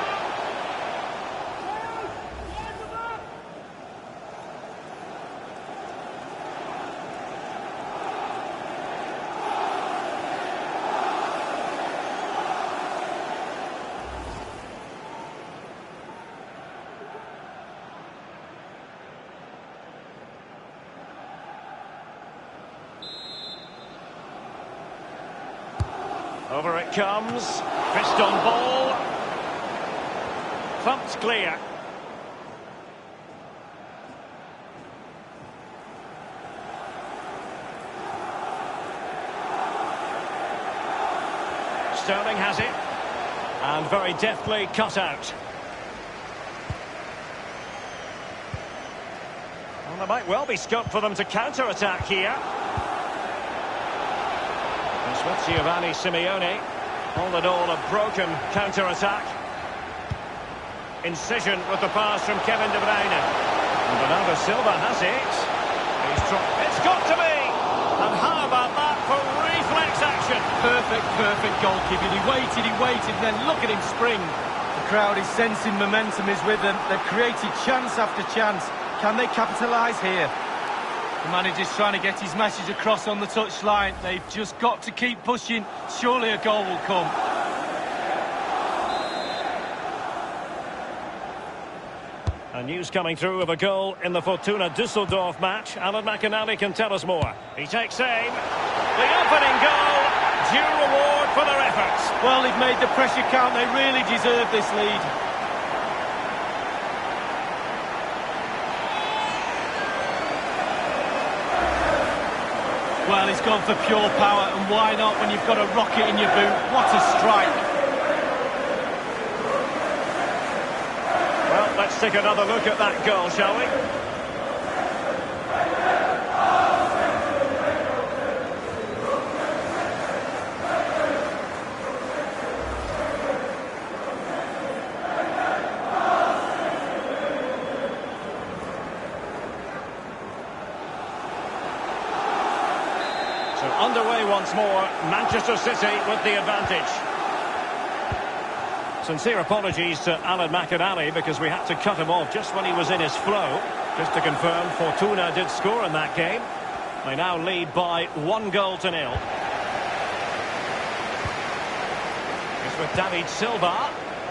Over it comes. Fist on ball. Thumped clear. Sterling has it. And very deftly cut out. Well, there might well be scope for them to counter-attack here. With Giovanni Simeone, all in all a broken counter-attack. Incision with the pass from Kevin De Bruyne. And Bernardo Silva has it. It's got to be! And how about that for reflex action? Perfect goalkeeping. He waited, and then look at him spring. The crowd is sensing momentum is with them. They've created chance after chance. Can they capitalise here? The manager's trying to get his message across on the touchline. They've just got to keep pushing. Surely a goal will come. And news coming through of a goal in the Fortuna Düsseldorf match. Alan McInally can tell us more. He takes aim. The opening goal. Due reward for their efforts. Well, they've made the pressure count. They really deserve this lead. Well, he's gone for pure power, and why not when you've got a rocket in your boot? What a strike! Well, let's take another look at that goal, shall we? Underway once more, Manchester City with the advantage. Sincere apologies to Alan McInally because we had to cut him off just when he was in his flow. Just to confirm, Fortuna did score in that game. They now lead by 1-0. It's with David Silva.